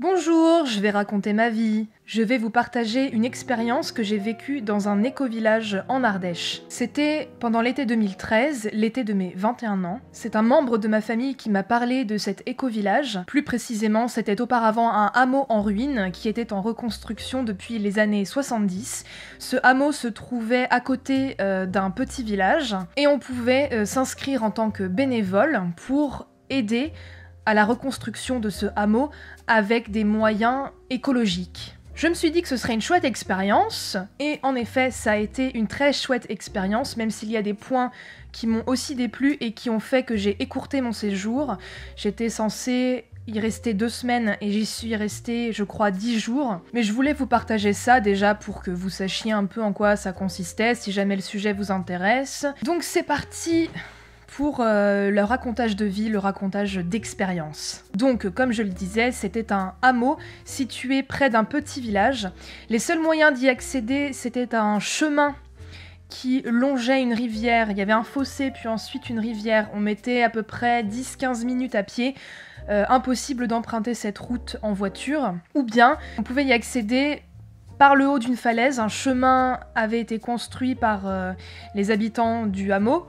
Bonjour, je vais raconter ma vie. Je vais vous partager une expérience que j'ai vécue dans un éco-village en Ardèche. C'était pendant l'été 2013, l'été de mes 21 ans. C'est un membre de ma famille qui m'a parlé de cet éco-village. Plus précisément, c'était auparavant un hameau en ruine qui était en reconstruction depuis les années 70. Ce hameau se trouvait à côté d'un petit village et on pouvait s'inscrire en tant que bénévole pour aider à la reconstruction de ce hameau avec des moyens écologiques. Je me suis dit que ce serait une chouette expérience, et en effet, ça a été une très chouette expérience, même s'il y a des points qui m'ont aussi déplu et qui ont fait que j'ai écourté mon séjour. J'étais censée y rester 2 semaines et j'y suis restée, je crois, 10 jours. Mais je voulais vous partager ça déjà pour que vous sachiez un peu en quoi ça consistait, si jamais le sujet vous intéresse. Donc c'est parti pour le racontage de vie, le racontage d'expérience. Donc, comme je le disais, c'était un hameau situé près d'un petit village. Les seuls moyens d'y accéder, c'était un chemin qui longeait une rivière. Il y avait un fossé, puis ensuite une rivière. On mettait à peu près 10-15 minutes à pied. Impossible d'emprunter cette route en voiture. Ou bien, on pouvait y accéder par le haut d'une falaise. Un chemin avait été construit par les habitants du hameau.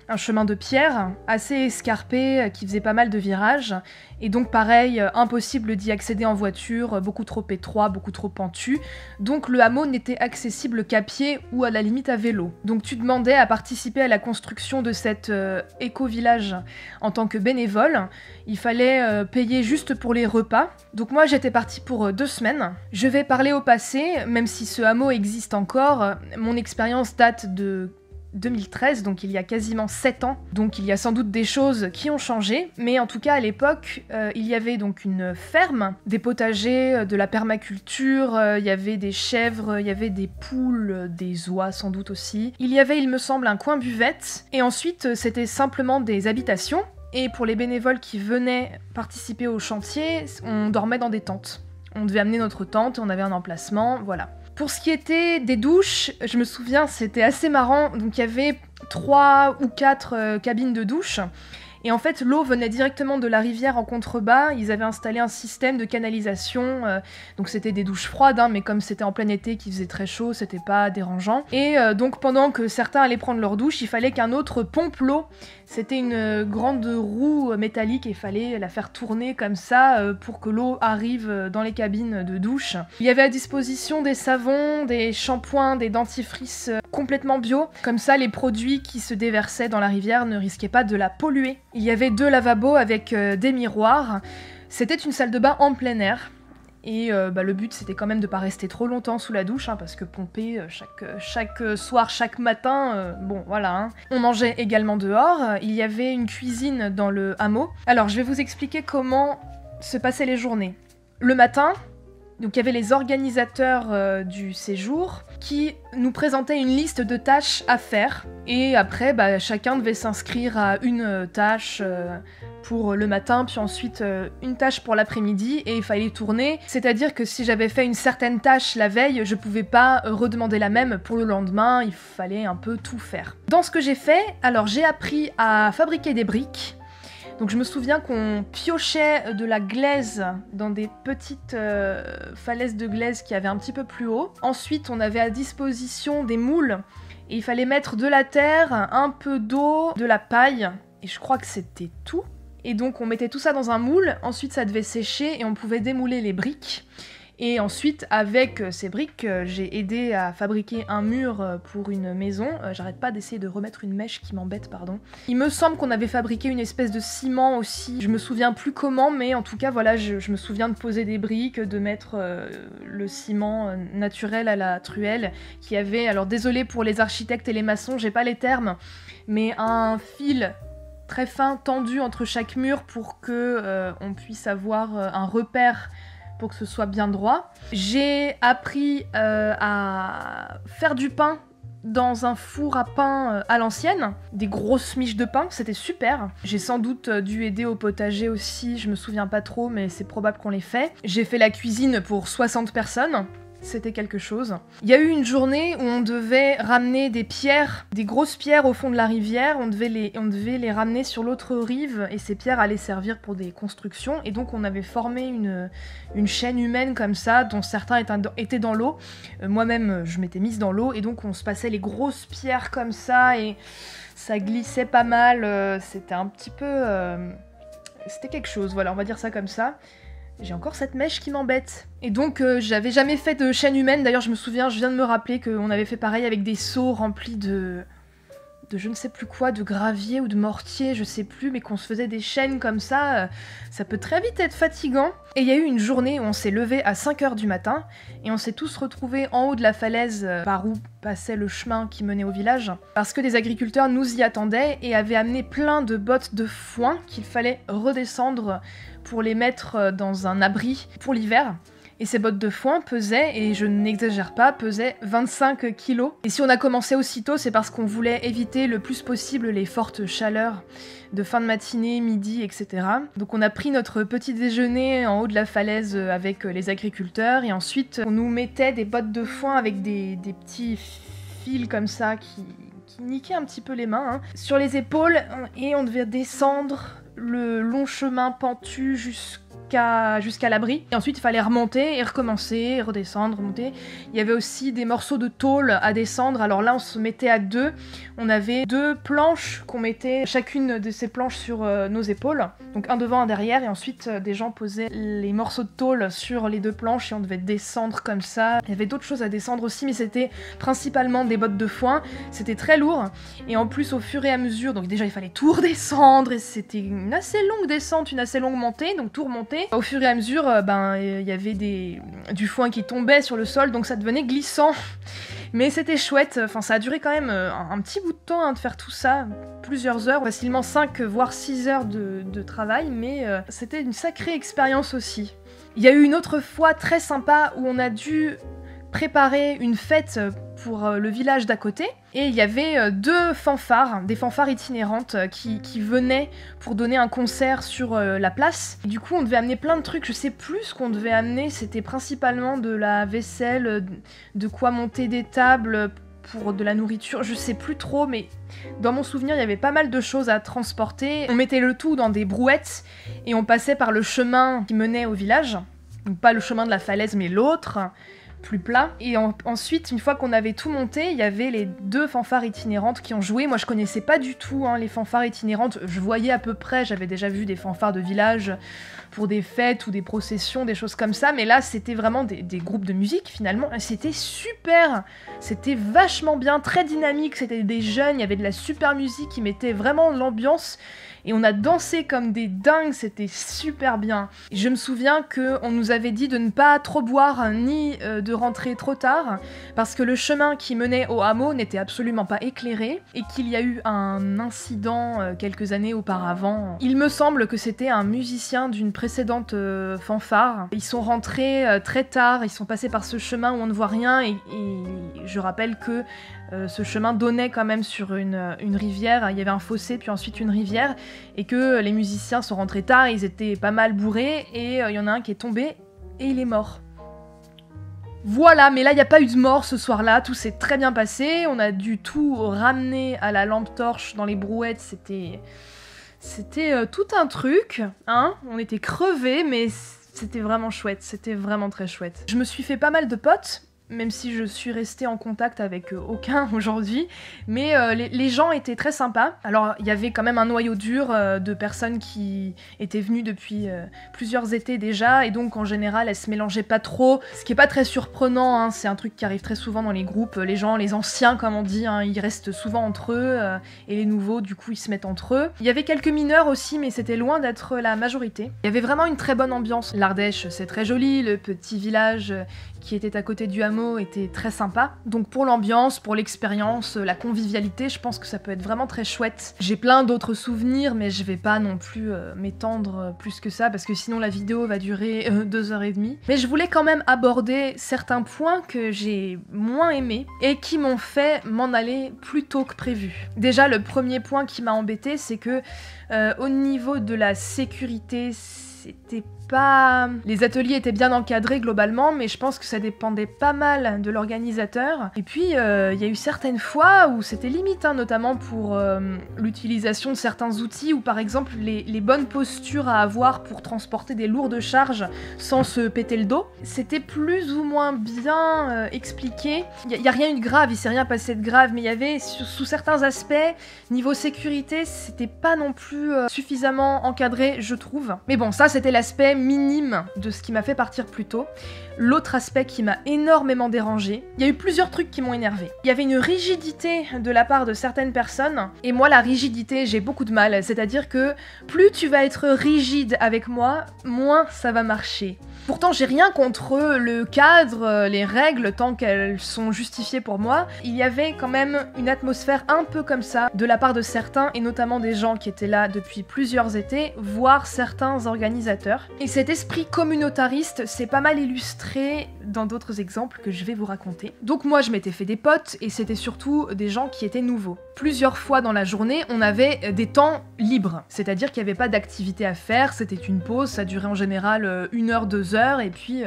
Un chemin de pierre, assez escarpé, qui faisait pas mal de virages, et donc pareil, impossible d'y accéder en voiture, beaucoup trop étroit, beaucoup trop pentu, donc le hameau n'était accessible qu'à pied ou à la limite à vélo. Donc tu demandais à participer à la construction de cet éco-village en tant que bénévole, il fallait payer juste pour les repas, donc moi j'étais partie pour 2 semaines. Je vais parler au passé, même si ce hameau existe encore, mon expérience date de 2013, donc il y a quasiment 7 ans, donc il y a sans doute des choses qui ont changé, mais en tout cas à l'époque, il y avait donc une ferme, des potagers, de la permaculture, il y avait des chèvres, il y avait des poules, des oies sans doute aussi. Il y avait, il me semble, un coin buvette, et ensuite c'était simplement des habitations, et pour les bénévoles qui venaient participer au chantier, on dormait dans des tentes. On devait amener notre tente, on avait un emplacement, voilà. Pour ce qui était des douches, je me souviens, c'était assez marrant. Donc il y avait 3 ou 4 cabines de douche. Et en fait, l'eau venait directement de la rivière en contrebas. Ils avaient installé un système de canalisation. Donc c'était des douches froides, hein, mais comme c'était en plein été, qu'il faisait très chaud, c'était pas dérangeant. Et donc pendant que certains allaient prendre leur douche, il fallait qu'un autre pompe l'eau. C'était une grande roue métallique et il fallait la faire tourner comme ça pour que l'eau arrive dans les cabines de douche. Il y avait à disposition des savons, des shampoings, des dentifrices complètement bio. Comme ça, les produits qui se déversaient dans la rivière ne risquaient pas de la polluer. Il y avait 2 lavabos avec des miroirs. C'était une salle de bain en plein air. Et le but c'était quand même de pas rester trop longtemps sous la douche, hein, parce que pomper chaque soir, chaque matin, bon voilà. Hein. On mangeait également dehors, il y avait une cuisine dans le hameau. Alors je vais vous expliquer comment se passaient les journées. Le matin, donc il y avait les organisateurs du séjour qui nous présentaient une liste de tâches à faire. Et après, chacun devait s'inscrire à une tâche pour le matin, puis ensuite une tâche pour l'après-midi, et il fallait tourner. C'est-à-dire que si j'avais fait une certaine tâche la veille, je pouvais pas redemander la même pour le lendemain, il fallait un peu tout faire. Dans ce que j'ai fait, alors j'ai appris à fabriquer des briques. Donc je me souviens qu'on piochait de la glaise dans des petites falaises de glaise qui avaient un petit peu plus haut. Ensuite, on avait à disposition des moules et il fallait mettre de la terre, un peu d'eau, de la paille, et je crois que c'était tout. Et donc on mettait tout ça dans un moule, ensuite ça devait sécher et on pouvait démouler les briques. Et ensuite, avec ces briques, j'ai aidé à fabriquer un mur pour une maison. J'arrête pas d'essayer de remettre une mèche qui m'embête, pardon. Il me semble qu'on avait fabriqué une espèce de ciment aussi. Je me souviens plus comment, mais en tout cas, voilà, je me souviens de poser des briques, de mettre le ciment naturel à la truelle, qui avait, alors désolé pour les architectes et les maçons, j'ai pas les termes, mais un fil très fin tendu entre chaque mur pour que on puisse avoir un repère pour que ce soit bien droit. J'ai appris à faire du pain dans un four à pain à l'ancienne, des grosses miches de pain, c'était super. J'ai sans doute dû aider au potager aussi, je me souviens pas trop, mais c'est probable qu'on l'ait fait. J'ai fait la cuisine pour 60 personnes. c'était quelque chose. Il y a eu une journée où on devait ramener des pierres, des grosses pierres au fond de la rivière, on devait les ramener sur l'autre rive et ces pierres allaient servir pour des constructions et donc on avait formé une chaîne humaine comme ça dont certains étaient dans l'eau. Moi-même je m'étais mise dans l'eau et donc on se passait les grosses pierres comme ça et ça glissait pas mal, c'était un petit peu... c'était quelque chose, voilà, on va dire ça comme ça. J'ai encore cette mèche qui m'embête. Et donc j'avais jamais fait de chaîne humaine, d'ailleurs je me souviens, je viens de me rappeler qu'on avait fait pareil avec des seaux remplis de je ne sais plus quoi, de gravier ou de mortier, je sais plus, mais qu'on se faisait des chaînes comme ça peut très vite être fatigant. Et il y a eu une journée où on s'est levé à 5h du matin, et on s'est tous retrouvés en haut de la falaise par où passait le chemin qui menait au village, parce que des agriculteurs nous y attendaient et avaient amené plein de bottes de foin qu'il fallait redescendre pour les mettre dans un abri pour l'hiver. Et ces bottes de foin pesaient, et je n'exagère pas, pesaient 25 kilos. Et si on a commencé aussitôt, c'est parce qu'on voulait éviter le plus possible les fortes chaleurs de fin de matinée, midi, etc. Donc on a pris notre petit déjeuner en haut de la falaise avec les agriculteurs, et ensuite on nous mettait des bottes de foin avec des petits fils comme ça qui niquaient un petit peu les mains, sur les épaules, et on devait descendre le long chemin pentu jusqu'à l'abri. Et ensuite, il fallait remonter et recommencer, redescendre, remonter. Il y avait aussi des morceaux de tôle à descendre. Alors là, on se mettait à deux. On avait 2 planches qu'on mettait chacune de ces planches sur nos épaules. Donc un devant, un derrière. Et ensuite, des gens posaient les morceaux de tôle sur les 2 planches et on devait descendre comme ça. Il y avait d'autres choses à descendre aussi, mais c'était principalement des bottes de foin. C'était très lourd. Et en plus, au fur et à mesure, donc déjà, il fallait tout redescendre. Et c'était une assez longue descente, une assez longue montée. Donc tout remonter. Au fur et à mesure, il y avait du foin qui tombait sur le sol, donc ça devenait glissant. Mais c'était chouette, enfin ça a duré quand même un petit bout de temps de faire tout ça, plusieurs heures, facilement 5 voire 6 heures de travail, mais c'était une sacrée expérience aussi. Il y a eu une autre fois très sympa où on a dû préparer une fête pour le village d'à côté, et il y avait 2 fanfares, des fanfares itinérantes qui venaient pour donner un concert sur la place. Et du coup on devait amener plein de trucs, je sais plus ce qu'on devait amener, c'était principalement de la vaisselle, de quoi monter des tables pour de la nourriture, je sais plus trop, mais dans mon souvenir il y avait pas mal de choses à transporter. On mettait le tout dans des brouettes et on passait par le chemin qui menait au village, donc pas le chemin de la falaise mais l'autre, plus plat. Et ensuite, une fois qu'on avait tout monté, il y avait les 2 fanfares itinérantes qui ont joué. Moi, je connaissais pas du tout les fanfares itinérantes. Je voyais à peu près, j'avais déjà vu des fanfares de village pour des fêtes ou des processions, des choses comme ça. Mais là, c'était vraiment des groupes de musique, finalement. C'était super. C'était vachement bien, très dynamique. C'était des jeunes, il y avait de la super musique qui mettait vraiment l'ambiance. Et on a dansé comme des dingues, c'était super bien. Et je me souviens qu'on nous avait dit de ne pas trop boire ni de rentrer trop tard, parce que le chemin qui menait au hameau n'était absolument pas éclairé, et qu'il y a eu un incident quelques années auparavant. Il me semble que c'était un musicien d'une précédente fanfare. Ils sont rentrés très tard, ils sont passés par ce chemin où on ne voit rien, et je rappelle que ce chemin donnait quand même sur une rivière, il y avait un fossé puis ensuite une rivière, et que les musiciens sont rentrés tard, ils étaient pas mal bourrés, et il y en a un qui est tombé et il est mort. Voilà, mais là il n'y a pas eu de mort ce soir-là, tout s'est très bien passé, on a dû tout ramener à la lampe torche dans les brouettes, c'était tout un truc, on était crevés, mais c'était vraiment chouette, c'était vraiment très chouette. Je me suis fait pas mal de potes, même si je suis restée en contact avec aucun aujourd'hui, mais les gens étaient très sympas. Alors il y avait quand même un noyau dur de personnes qui étaient venues depuis plusieurs étés déjà, et donc en général elles se mélangeaient pas trop, ce qui est pas très surprenant, c'est un truc qui arrive très souvent dans les groupes, les gens, les anciens comme on dit, ils restent souvent entre eux, et les nouveaux du coup ils se mettent entre eux. Il y avait quelques mineurs aussi, mais c'était loin d'être la majorité. Il y avait vraiment une très bonne ambiance. L'Ardèche c'est très joli, le petit village qui était à côté du hameau était très sympa. Donc pour l'ambiance, pour l'expérience, la convivialité, je pense que ça peut être vraiment très chouette. J'ai plein d'autres souvenirs, mais je vais pas non plus m'étendre plus que ça, parce que sinon la vidéo va durer 2h30. Mais je voulais quand même aborder certains points que j'ai moins aimés, et qui m'ont fait m'en aller plus tôt que prévu. Déjà, le premier point qui m'a embêté, c'est que au niveau de la sécurité, c'était pas... Les ateliers étaient bien encadrés globalement, mais je pense que ça dépendait pas mal de l'organisateur. Et puis, il y a eu certaines fois où c'était limite, hein, notamment pour l'utilisation de certains outils, ou par exemple les bonnes postures à avoir pour transporter des lourdes charges sans se péter le dos. C'était plus ou moins bien expliqué. Il y a rien eu de grave, il s'est rien passé de grave, mais il y avait, sous certains aspects, niveau sécurité, c'était pas non plus suffisamment encadré, je trouve. Mais bon, ça c'était l'aspect minime de ce qui m'a fait partir plus tôt. L'autre aspect qui m'a énormément dérangé, il y a eu plusieurs trucs qui m'ont énervé. Il y avait une rigidité de la part de certaines personnes, et moi la rigidité, j'ai beaucoup de mal, c'est-à-dire que plus tu vas être rigide avec moi, moins ça va marcher. Pourtant, j'ai rien contre le cadre, les règles, tant qu'elles sont justifiées pour moi. Il y avait quand même une atmosphère un peu comme ça de la part de certains, et notamment des gens qui étaient là depuis plusieurs étés, voire certains organisateurs. Et cet esprit communautariste, c'est pas mal illustré dans d'autres exemples que je vais vous raconter. Donc moi, je m'étais fait des potes, et c'était surtout des gens qui étaient nouveaux. Plusieurs fois dans la journée, on avait des temps libres, c'est-à-dire qu'il n'y avait pas d'activité à faire, c'était une pause, ça durait en général 1 heure, 2 heures, et puis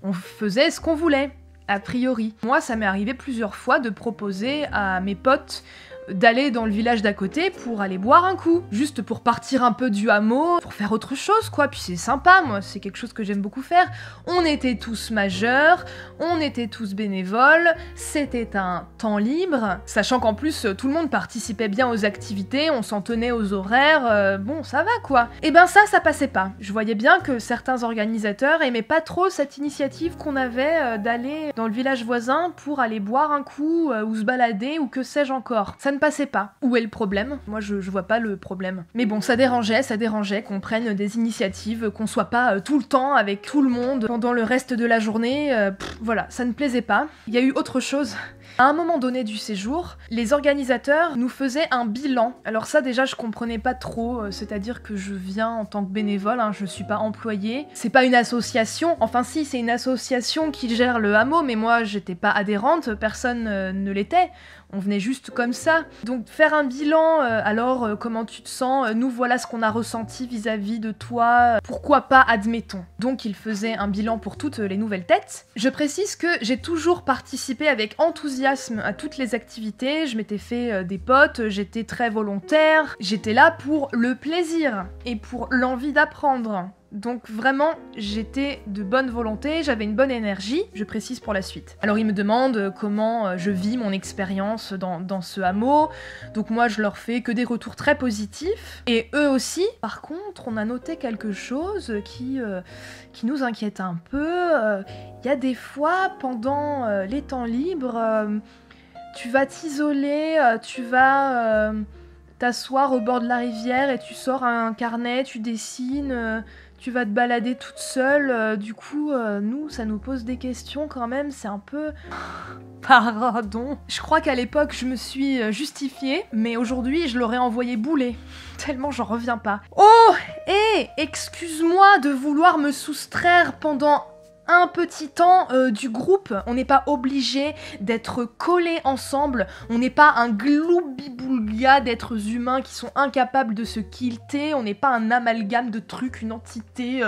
on faisait ce qu'on voulait, a priori. Moi, ça m'est arrivé plusieurs fois de proposer à mes potes d'aller dans le village d'à côté pour aller boire un coup, juste pour partir un peu du hameau, pour faire autre chose quoi, puis c'est sympa, moi c'est quelque chose que j'aime beaucoup faire. On était tous majeurs, on était tous bénévoles, c'était un temps libre, sachant qu'en plus tout le monde participait bien aux activités, on s'en tenait aux horaires, bon ça va quoi. Et ben ça passait pas. Je voyais bien que certains organisateurs aimaient pas trop cette initiative qu'on avait d'aller dans le village voisin pour aller boire un coup ou se balader ou que sais-je encore. Ça ne passait pas. Où est le problème? Moi je vois pas le problème. Mais bon, ça dérangeait qu'on prenne des initiatives, qu'on soit pas tout le temps avec tout le monde pendant le reste de la journée, voilà, ça ne plaisait pas. Il y a eu autre chose. À un moment donné du séjour, les organisateurs nous faisaient un bilan. Alors ça déjà je comprenais pas trop, c'est-à-dire que je viens en tant que bénévole, hein, je suis pas employée. C'est pas une association, enfin si c'est une association qui gère le hameau, mais moi j'étais pas adhérente, personne ne l'était. On venait juste comme ça. Donc faire un bilan, alors comment tu te sens, nous voilà ce qu'on a ressenti vis-à-vis de toi, pourquoi pas, admettons. Donc il faisait un bilan pour toutes les nouvelles têtes. Je précise que j'ai toujours participé avec enthousiasme à toutes les activités, je m'étais fait des potes, j'étais très volontaire, j'étais là pour le plaisir et pour l'envie d'apprendre. Donc vraiment, j'étais de bonne volonté, j'avais une bonne énergie, je précise pour la suite. Alors ils me demandent comment je vis mon expérience dans ce hameau, donc moi je leur fais que des retours très positifs, et eux aussi. Par contre, on a noté quelque chose qui nous inquiète un peu. Il y a des fois, pendant les temps libres, tu vas t'isoler, tu vas t'asseoir au bord de la rivière et tu sors un carnet, tu dessines... Tu vas te balader toute seule, du coup, nous, ça nous pose des questions quand même, c'est un peu... Pardon. Je crois qu'à l'époque, je me suis justifiée, mais aujourd'hui, je l'aurais envoyé bouler. Tellement j'en reviens pas. Oh, excuse-moi de vouloir me soustraire pendant un petit temps du groupe. On n'est pas obligé d'être collés ensemble, on n'est pas un gloubi-boulga d'êtres humains qui sont incapables de se quilter, on n'est pas un amalgame de trucs, une entité...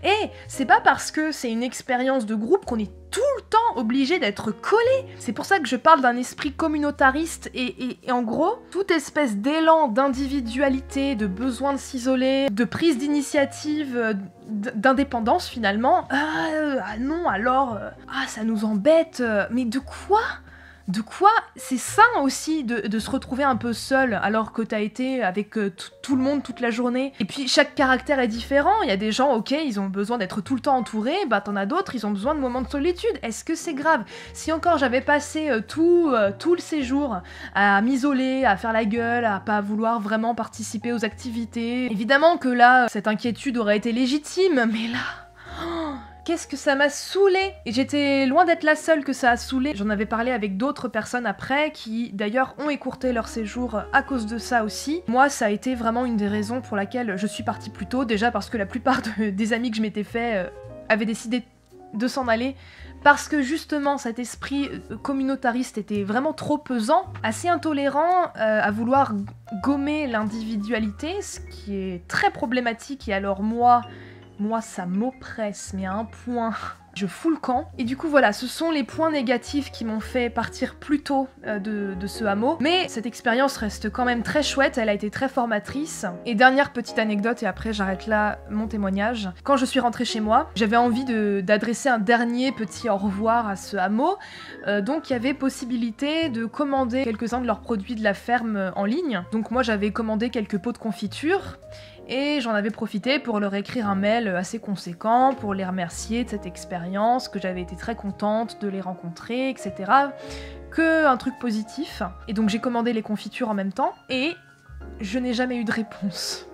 Et c'est pas parce que c'est une expérience de groupe qu'on est tout le temps obligé d'être collé. C'est pour ça que je parle d'un esprit communautariste et en gros, toute espèce d'élan d'individualité, de besoin de s'isoler, de prise d'initiative, d'indépendance finalement. Ah non, alors, ça nous embête. Mais de quoi ? De quoi c'est sain aussi de se retrouver un peu seul alors que t'as été avec tout le monde toute la journée. Et puis chaque caractère est différent, il y a des gens, ok, ils ont besoin d'être tout le temps entourés, bah t'en as d'autres, ils ont besoin de moments de solitude. Est-ce que c'est grave? Si encore j'avais passé tout le séjour à m'isoler, à faire la gueule, à pas vouloir vraiment participer aux activités, évidemment que là, cette inquiétude aurait été légitime, mais là... Qu'est-ce que ça m'a saoulée! Et j'étais loin d'être la seule que ça a saoulée. J'en avais parlé avec d'autres personnes après, qui d'ailleurs ont écourté leur séjour à cause de ça aussi. Moi, ça a été vraiment une des raisons pour laquelle je suis partie plus tôt, déjà parce que la plupart des amis que je m'étais fait avaient décidé de s'en aller, parce que justement cet esprit communautariste était vraiment trop pesant, assez intolérant à vouloir gommer l'individualité, ce qui est très problématique, et alors moi... Moi, ça m'oppresse, mais à un point... Je fous le camp. Et du coup, voilà, ce sont les points négatifs qui m'ont fait partir plus tôt de ce hameau. Mais cette expérience reste quand même très chouette, elle a été très formatrice. Et dernière petite anecdote, et après j'arrête là mon témoignage. Quand je suis rentrée chez moi, j'avais envie d'adresser un dernier petit au revoir à ce hameau. Donc il y avait possibilité de commander quelques-uns de leurs produits de la ferme en ligne. Donc moi j'avais commandé quelques pots de confiture. Et j'en avais profité pour leur écrire un mail assez conséquent, pour les remercier de cette expérience, que j'avais été très contente de les rencontrer, etc. Que un truc positif. Et donc j'ai commandé les confitures en même temps, et je n'ai jamais eu de réponse.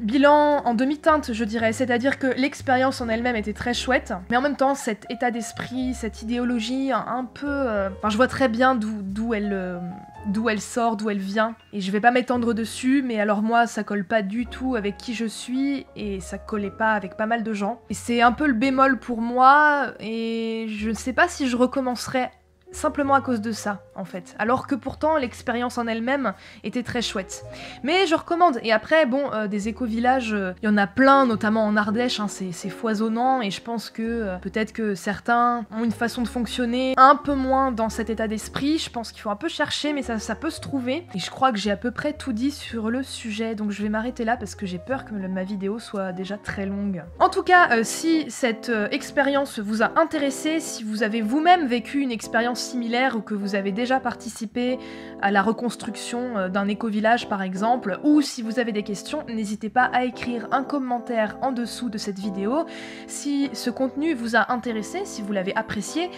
Bilan en demi-teinte, je dirais, c'est-à-dire que l'expérience en elle-même était très chouette, mais en même temps, cet état d'esprit, cette idéologie un peu... Enfin, je vois très bien d'où elle sort, d'où elle vient, et je vais pas m'étendre dessus, mais alors moi, ça colle pas du tout avec qui je suis, et ça collait pas avec pas mal de gens. Et c'est un peu le bémol pour moi, et je ne sais pas si je recommencerai simplement à cause de ça, en fait. Alors que pourtant, l'expérience en elle-même était très chouette. Mais je recommande. Et après, bon, des éco-villages, il y en a plein, notamment en Ardèche, hein, c'est foisonnant, et je pense que peut-être que certains ont une façon de fonctionner un peu moins dans cet état d'esprit. Je pense qu'il faut un peu chercher, mais ça peut se trouver. Et je crois que j'ai à peu près tout dit sur le sujet, donc je vais m'arrêter là parce que j'ai peur que ma vidéo soit déjà très longue. En tout cas, si cette expérience vous a intéressé, si vous avez vous-même vécu une expérience similaire ou que vous avez déjà participé à la reconstruction d'un éco-village par exemple, ou si vous avez des questions, n'hésitez pas à écrire un commentaire en dessous de cette vidéo. Si ce contenu vous a intéressé, si vous l'avez apprécié,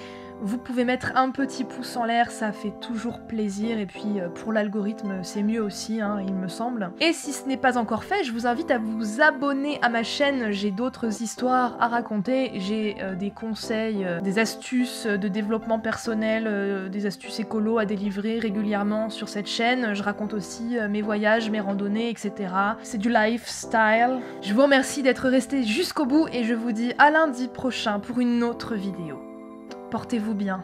vous pouvez mettre un petit pouce en l'air, ça fait toujours plaisir, et puis pour l'algorithme c'est mieux aussi, hein, il me semble. Et si ce n'est pas encore fait, je vous invite à vous abonner à ma chaîne, j'ai d'autres histoires à raconter, j'ai des conseils, des astuces de développement personnel, des astuces écolo à délivrer régulièrement sur cette chaîne. Je raconte aussi mes voyages, mes randonnées, etc. C'est du lifestyle. Je vous remercie d'être resté jusqu'au bout et je vous dis à lundi prochain pour une autre vidéo. Portez-vous bien.